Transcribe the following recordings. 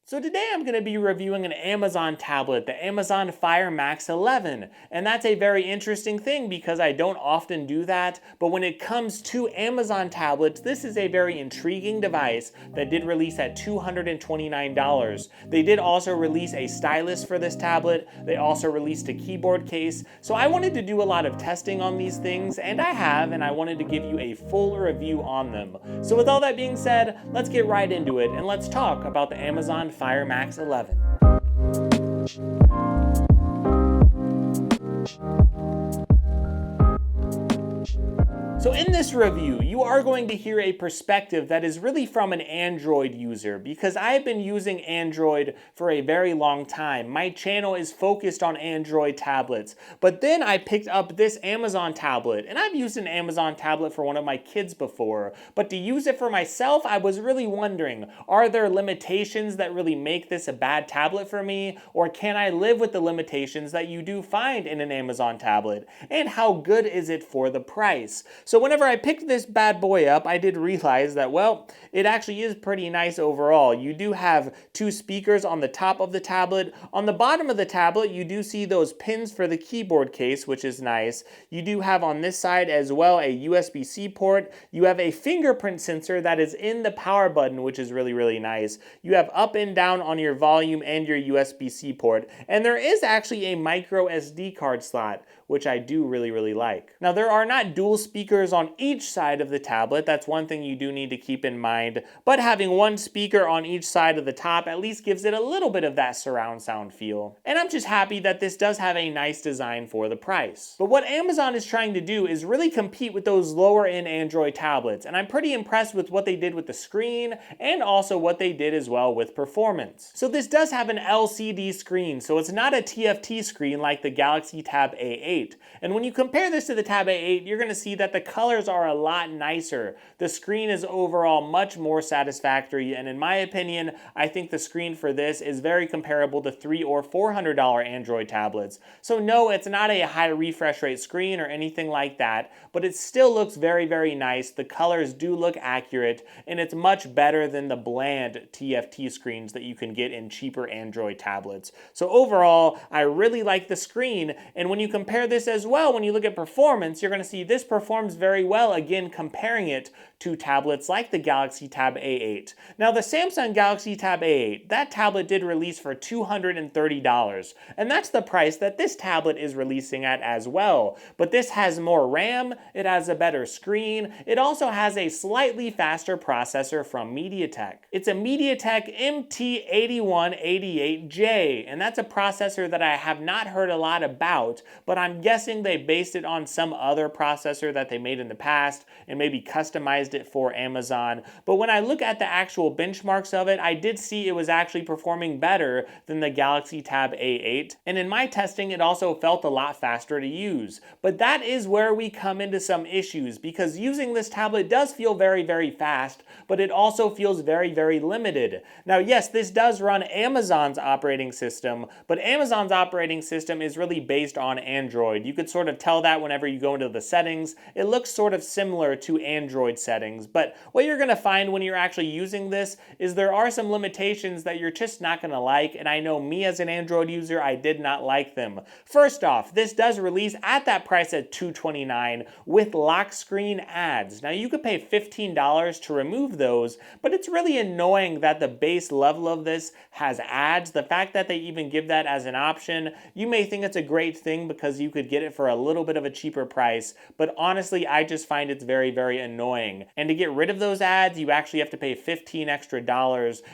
So today I'm going to be reviewing an Amazon tablet, the Amazon Fire Max 11. And that's a very interesting thing because I don't often do that, but when it comes to Amazon tablets, this is a very intriguing device that did release at $229. They did also release a stylus for this tablet. They also released a keyboard case. So I wanted to do a lot of testing on these things, and I have, and I wanted to give you a full review on them. So with all that being said, let's get right into it and let's talk about the Amazon Fire Max 11. So in this review, you are going to hear a perspective that is really from an Android user because I've been using Android for a very long time. My channel is focused on Android tablets, but then I picked up this Amazon tablet, and I've used an Amazon tablet for one of my kids before, but to use it for myself, I was really wondering, are there limitations that really make this a bad tablet for me, or can I live with the limitations that you do find in an Amazon tablet, and how good is it for the price? So whenever I picked this bad boy up, I did realize that, well, it actually is pretty nice overall. You do have two speakers on the top of the tablet. On the bottom of the tablet, you do see those pins for the keyboard case, which is nice. You do have on this side as well a USB-C port. You have a fingerprint sensor that is in the power button, which is really, really nice. You have up and down on your volume and your USB-C port. And there is actually a micro SD card slot, which I do really, really like. Now, there are not dual speakers on each side of the tablet. That's one thing you do need to keep in mind. But having one speaker on each side of the top at least gives it a little bit of that surround sound feel. And I'm just happy that this does have a nice design for the price. But what Amazon is trying to do is really compete with those lower end Android tablets. And I'm pretty impressed with what they did with the screen and also what they did as well with performance. So this does have an LCD screen, so it's not a TFT screen like the Galaxy Tab A8. And when you compare this to the Tab A8, you're going to see that the colors are a lot nicer. The screen is overall much more satisfactory, and in my opinion, I think the screen for this is very comparable to $300 or $400 Android tablets. So no, it's not a high refresh rate screen or anything like that, but it still looks very, very nice. The colors do look accurate, and it's much better than the bland TFT screens that you can get in cheaper Android tablets. So overall, I really like the screen, and when you compare this as well, when you look at performance, you're going to see this performs very well, again, comparing it to tablets like the Galaxy Tab A8. Now, the Samsung Galaxy Tab A8, that tablet did release for $230, and that's the price that this tablet is releasing at as well. But this has more RAM, it has a better screen, it also has a slightly faster processor from MediaTek. It's a MediaTek MT8188J, and that's a processor that I have not heard a lot about, but I'm guessing they based it on some other processor that they made in the past and maybe customized it for Amazon. But when I look at the actual benchmarks of it, I did see it was actually performing better than the Galaxy Tab A8. And in my testing, it also felt a lot faster to use. But that is where we come into some issues because using this tablet does feel very, very fast, but it also feels very, very limited. Now, yes, this does run Amazon's operating system, but Amazon's operating system is really based on Android. You could sort of tell that whenever you go into the settings. It looks sort of similar to Android settings, but what you're going to find when you're actually using this is there are some limitations that you're just not going to like, and I know me as an Android user, I did not like them. First off, this does release at that price at $229 with lock screen ads. Now, you could pay $15 to remove those, but it's really annoying that the base level of this has ads. The fact that they even give that as an option, you may think it's a great thing because you could get it for a little bit of a cheaper price, but honestly, I just find it's very, very annoying. And to get rid of those ads, you actually have to pay $15 extra.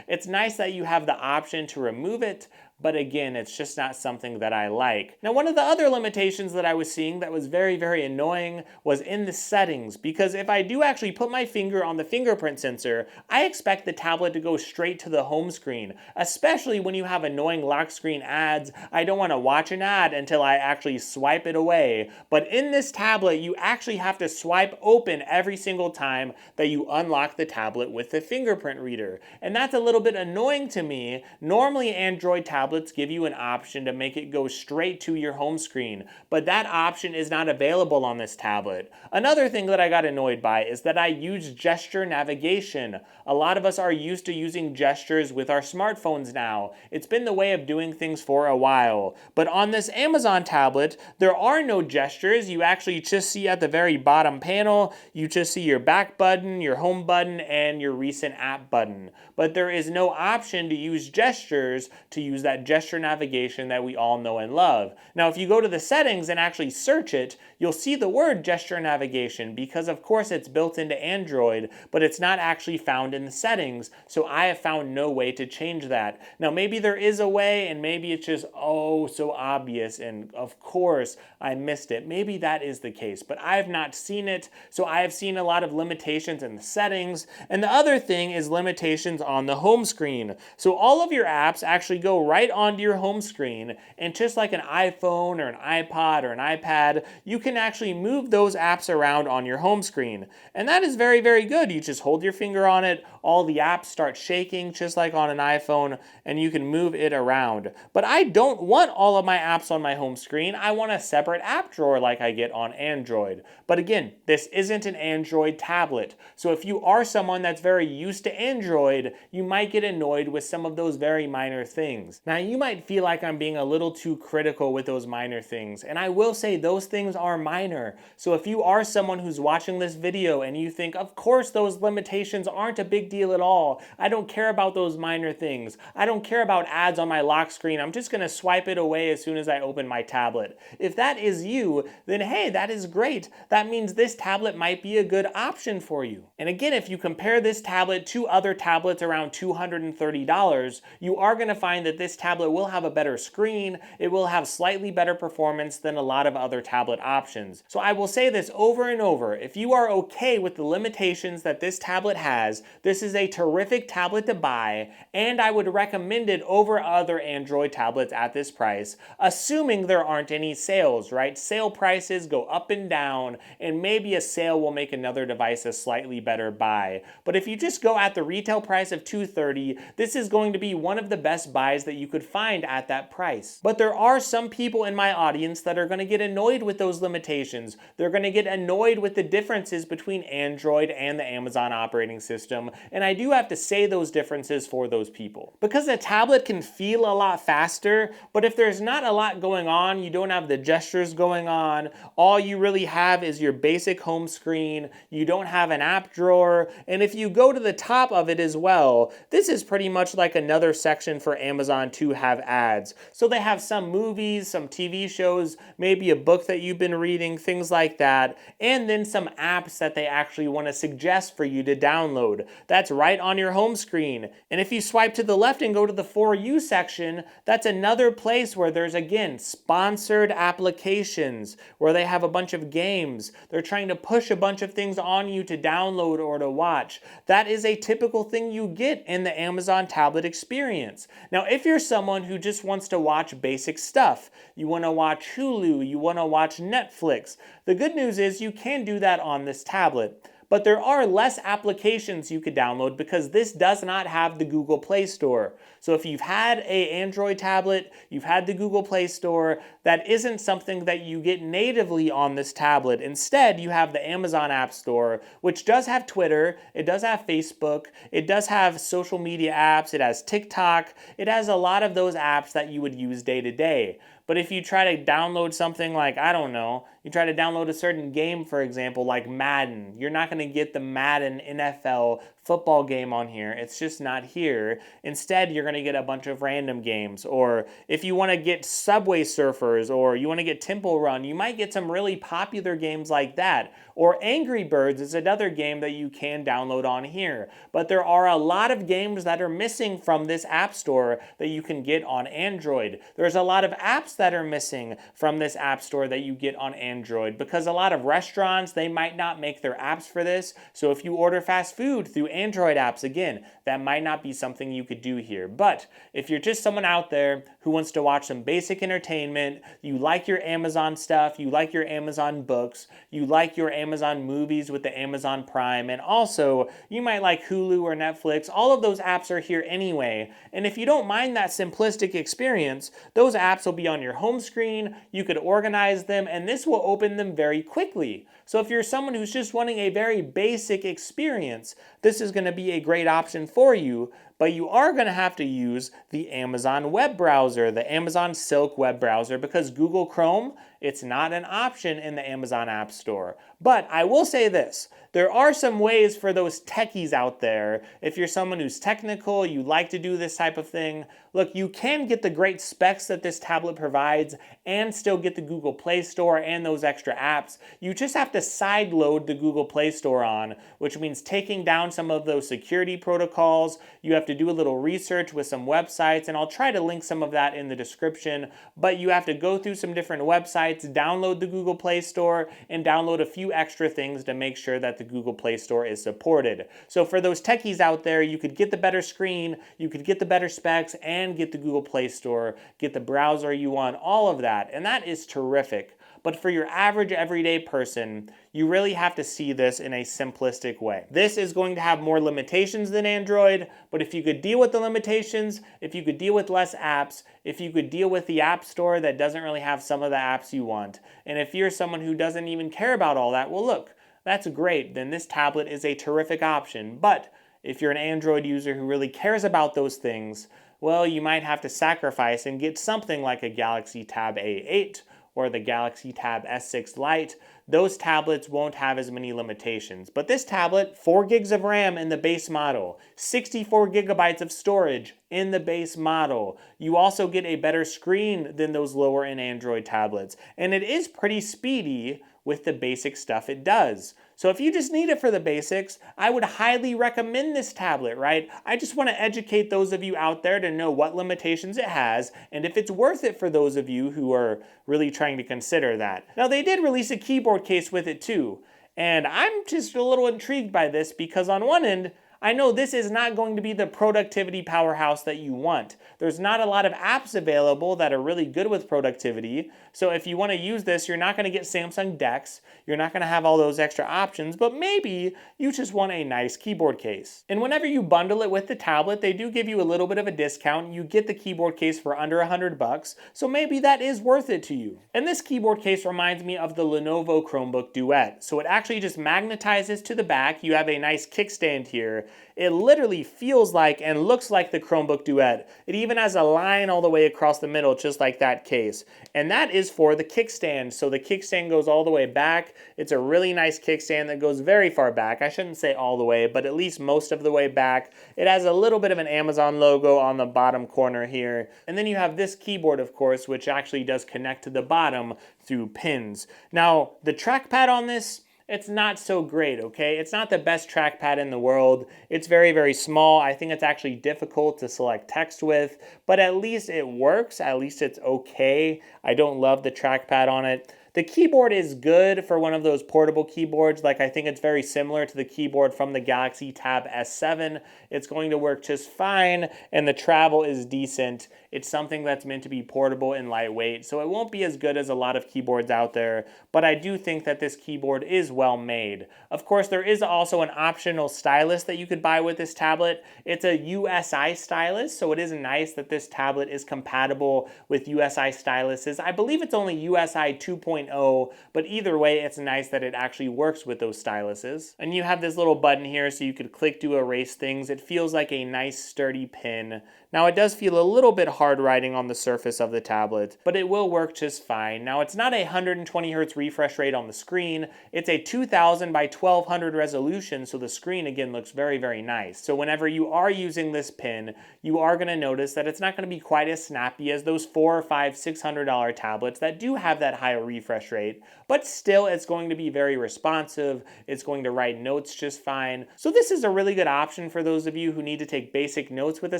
It's nice that you have the option to remove it, but again, it's just not something that I like. Now, one of the other limitations that I was seeing that was very, very annoying was in the settings, because if I do actually put my finger on the fingerprint sensor, I expect the tablet to go straight to the home screen, especially when you have annoying lock screen ads. I don't want to watch an ad until I actually swipe it away, but in this tablet, you actually have to swipe open every single time that you unlock the tablet with the fingerprint reader, and that's a little bit annoying to me. Normally, Android tablets tablets give you an option to make it go straight to your home screen, but that option is not available on this tablet. Another thing that I got annoyed by is that I use gesture navigation. A lot of us are used to using gestures with our smartphones now. It's been the way of doing things for a while. But on this Amazon tablet, there are no gestures. You actually just see at the very bottom panel, you just see your back button, your home button, and your recent app button. But there is no option to use gestures to use that gesture navigation that we all know and love. Now, if you go to the settings and actually search it, you'll see the word gesture navigation because of course it's built into Android, but it's not actually found in the settings, so I have found no way to change that. Now, maybe there is a way and maybe it's just so obvious and of course I missed it. Maybe that is the case, but I have not seen it, so I have seen a lot of limitations in the settings. And the other thing is limitations on the home screen. So all of your apps actually go right onto your home screen, and just like an iPhone or an iPod or an iPad, you can actually move those apps around on your home screen. And that is very, very good. You just hold your finger on it, all the apps start shaking just like on an iPhone, and you can move it around. But I don't want all of my apps on my home screen. I want a separate app drawer like I get on Android. But again, this isn't an Android tablet. So if you are someone that's very used to Android, you might get annoyed with some of those very minor things. Now, you might feel like I'm being a little too critical with those minor things, and I will say those things are minor. So if you are someone who's watching this video and you think, of course those limitations aren't a big deal at all, I don't care about those minor things, I don't care about ads on my lock screen, I'm just gonna swipe it away as soon as I open my tablet. If that is you, then hey, that is great. That means this tablet might be a good option for you. And again, if you compare this tablet to other tablets around $230, you are gonna find that this tablet will have a better screen, it will have slightly better performance than a lot of other tablet options. So I will say this over and over, if you are okay with the limitations that this tablet has, this is a terrific tablet to buy, and I would recommend it over other Android tablets at this price, assuming there aren't any sales, right? Sale prices go up and down, and maybe a sale will make another device a slightly better buy. But if you just go at the retail price of $230, this is going to be one of the best buys that you could find at that price. But there are some people in my audience that are going to get annoyed with those limitations. They're going to get annoyed with the differences between Android and the Amazon operating system, and I do have to say those differences for those people. Because a tablet can feel a lot faster, but if there's not a lot going on, you don't have the gestures going on, all you really have is your basic home screen, you don't have an app drawer, and if you go to the top of it as well, this is pretty much like another section for Amazon to have ads. So they have some movies, some TV shows, maybe a book that you've been reading, things like that, and then some apps that they actually want to suggest for you to download. That's right on your home screen. And if you swipe to the left and go to the For You section, that's another place where there's, again, sponsored applications, where they have a bunch of games. They're trying to push a bunch of things on you to download or to watch. That is a typical thing you get in the Amazon tablet experience. Now, if you're someone who just wants to watch basic stuff, you want to watch Hulu, you want to watch Netflix, the good news is you can do that on this tablet. But there are less applications you could download because this does not have the Google Play Store. So if you've had an Android tablet, you've had the Google Play Store, that isn't something that you get natively on this tablet. Instead, you have the Amazon App Store, which does have Twitter, it does have Facebook, it does have social media apps, it has TikTok, it has a lot of those apps that you would use day to day. But if you try to download something like, I don't know, you try to download a certain game, for example, like Madden, you're not going to get the Madden NFL football game on here. It's just not here. Instead, you're going to get a bunch of random games. Or if you want to get Subway Surfers or you want to get Temple Run, you might get some really popular games like that. Or Angry Birds is another game that you can download on here. But there are a lot of games that are missing from this app store that you can get on Android. There's a lot of apps that are missing from this app store that you get on Android because a lot of restaurants, they might not make their apps for this. So if you order fast food through Android apps, again, that might not be something you could do here. But if you're just someone out there who wants to watch some basic entertainment, you like your Amazon stuff, you like your Amazon books, you like your Amazon movies with the Amazon Prime, and also you might like Hulu or Netflix, all of those apps are here anyway. And if you don't mind that simplistic experience, those apps will be on your home screen, you could organize them, and this will open them very quickly. So if you're someone who's just wanting a very basic experience, this is going to be a great option for you, but you are going to have to use the Amazon web browser, the Amazon Silk web browser, because Google Chrome, it's not an option in the Amazon App Store. But I will say this, there are some ways for those techies out there, if you're someone who's technical, you like to do this type of thing, look, you can get the great specs that this tablet provides and still get the Google Play Store and those extra apps. You just have to sideload the Google Play Store on, which means taking down some of those security protocols. You have to do a little research with some websites, and I'll try to link some of that in the description, but you have to go through some different websites, download the Google Play Store, and download a few extra things to make sure that the Google Play Store is supported. So for those techies out there, you could get the better screen, you could get the better specs, and get the Google Play Store, get the browser you want, all of that, and that is terrific. But for your average everyday person, you really have to see this in a simplistic way. This is going to have more limitations than Android, but if you could deal with the limitations, if you could deal with less apps, if you could deal with the App Store that doesn't really have some of the apps you want, and if you're someone who doesn't even care about all that, well look, that's great, then this tablet is a terrific option. But if you're an Android user who really cares about those things, well, you might have to sacrifice and get something like a Galaxy Tab A8 or the Galaxy Tab S6 Lite. Those tablets won't have as many limitations. But this tablet, 4 gigs of RAM in the base model, 64 gigabytes of storage in the base model. You also get a better screen than those lower-end Android tablets. And it is pretty speedy with the basic stuff it does. So if you just need it for the basics, I would highly recommend this tablet, right? I just want to educate those of you out there to know what limitations it has and if it's worth it for those of you who are really trying to consider that. Now they did release a keyboard case with it too, and I'm just a little intrigued by this because on one end, I know this is not going to be the productivity powerhouse that you want. There's not a lot of apps available that are really good with productivity. So if you want to use this, you're not going to get Samsung DeX. You're not going to have all those extra options, but maybe you just want a nice keyboard case. And whenever you bundle it with the tablet, they do give you a little bit of a discount. You get the keyboard case for under $100, so maybe that is worth it to you. And this keyboard case reminds me of the Lenovo Chromebook Duet. So it actually just magnetizes to the back. You have a nice kickstand here. It literally feels like and looks like the Chromebook Duet. It even has a line all the way across the middle, just like that case. And that is for the kickstand. So the kickstand goes all the way back. It's a really nice kickstand that goes very far back. I shouldn't say all the way, but at least most of the way back. It has a little bit of an Amazon logo on the bottom corner here. And then you have this keyboard, of course, which actually does connect to the bottom through pins. Now, the trackpad on this, it's not so great, okay? It's not the best trackpad in the world. It's very, very small. I think it's actually difficult to select text with, but at least it works. At least it's okay. I don't love the trackpad on it. The keyboard is good for one of those portable keyboards. Like I think it's very similar to the keyboard from the Galaxy Tab S7. It's going to work just fine, and the travel is decent. It's something that's meant to be portable and lightweight, so it won't be as good as a lot of keyboards out there, but I do think that this keyboard is well made. Of course, there is also an optional stylus that you could buy with this tablet. It's a USI stylus, so it is nice that this tablet is compatible with USI styluses. I believe it's only USI 2.0, but either way, it's nice that it actually works with those styluses. And you have this little button here so you could click to erase things. It feels like a nice sturdy pen. Now it does feel a little bit hard writing on the surface of the tablet, but it will work just fine. Now it's not a 120 Hz refresh rate on the screen. It's a 2000 by 1200 resolution, so the screen again looks very, very nice. So whenever you are using this pen, you are going to notice that it's not going to be quite as snappy as those $400, $500, $600 tablets that do have that higher refresh rate, but still it's going to be very responsive. It's going to write notes just fine. So this is a really good option for those of you who need to take basic notes with a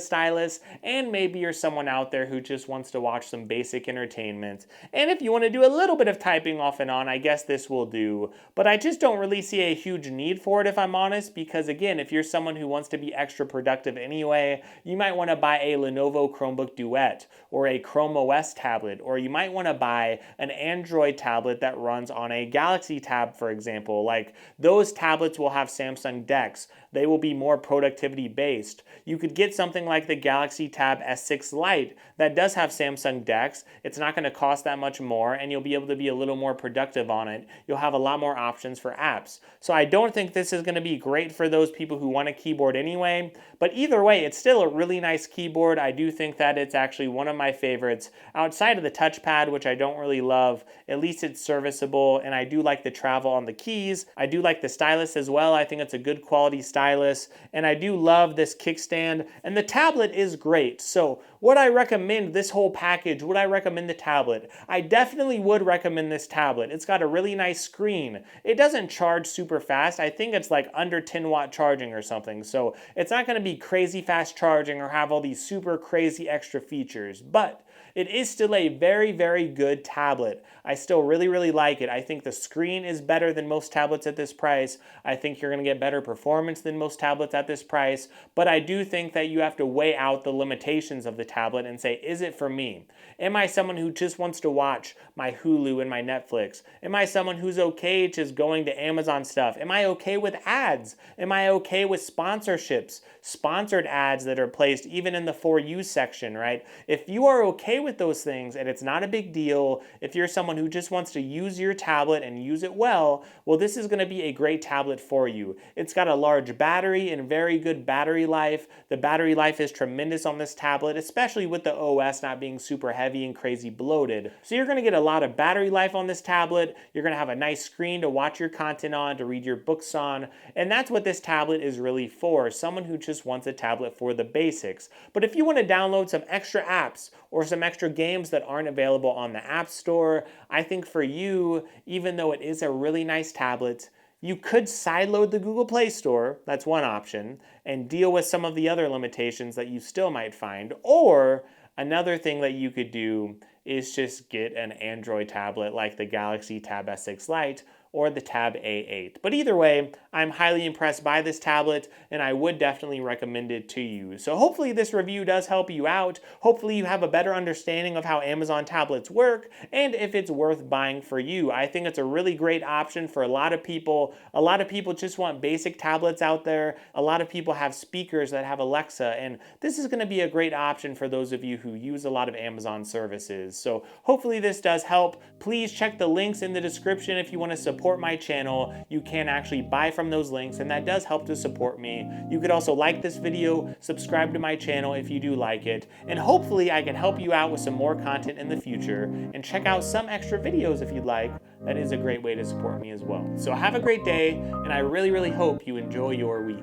stylus. and maybe you're someone out there who just wants to watch some basic entertainment. And if you want to do a little bit of typing off and on, I guess this will do. But I just don't really see a huge need for it, if I'm honest, because again, if you're someone who wants to be extra productive anyway, you might want to buy a Lenovo Chromebook Duet or a Chrome OS tablet, or you might want to buy an Android tablet that runs on a Galaxy Tab, for example. Like, those tablets will have Samsung DeX. They will be more productivity based. You could get something like the Galaxy Tab S6 Lite that does have Samsung DeX. It's not going to cost that much more, and you'll be able to be a little more productive on it. You'll have a lot more options for apps. So I don't think this is going to be great for those people who want a keyboard anyway, but either way, it's still a really nice keyboard. I do think that it's actually one of my favorites. Outside of the touchpad, which I don't really love, at least it's serviceable, and I do like the travel on the keys. I do like the stylus as well. I think it's a good quality stylus, and I do love this kickstand, and the tablet is great. So would I recommend this whole package? Would I recommend the tablet? I definitely would recommend this tablet. It's got a really nice screen. It doesn't charge super fast. I think it's like under 10 watt charging or something. So it's not going to be crazy fast charging or have all these super crazy extra features, but it is still a very, very good tablet. I still really, really like it. I think the screen is better than most tablets at this price. I think you're going to get better performance than most tablets at this price, but I do think that you have to weigh out the limitations of the tablet and say, is it for me? Am I someone who just wants to watch my Hulu and my Netflix? Am I someone who's okay just going to Amazon stuff? Am I okay with ads? Am I okay with sponsorships? Sponsored ads that are placed even in the For You section, right? If you are okay with those things and it's not a big deal, if you're someone who just wants to use your tablet and use it well, this is going to be a great tablet for you. It's got a large battery and very good battery life. The battery life is tremendous on this tablet, especially with the OS not being super heavy and crazy bloated. So you're going to get a lot of battery life on this tablet. You're going to have a nice screen to watch your content on, to read your books on, and that's what this tablet is really for, someone who just wants a tablet for the basics. But if you want to download some extra apps or some extra games that aren't available on the App Store, I think for you, even though it is a really nice tablet, you could sideload the Google Play Store, that's one option, and deal with some of the other limitations that you still might find. Or another thing that you could do is just get an Android tablet like the Galaxy Tab S6 Lite or the Tab A8. But either way, I'm highly impressed by this tablet, and I would definitely recommend it to you. So hopefully this review does help you out. Hopefully you have a better understanding of how Amazon tablets work and if it's worth buying for you. I think it's a really great option for a lot of people. A lot of people just want basic tablets out there. A lot of people have speakers that have Alexa, and this is going to be a great option for those of you who use a lot of Amazon services. So hopefully this does help. Please check the links in the description if you want to support my channel. You can actually buy from those links, and that does help to support me. You could also like this video, subscribe to my channel if you do like it, and hopefully I can help you out with some more content in the future, and check out some extra videos if you'd like. That is a great way to support me as well. So have a great day, and I really, really hope you enjoy your week.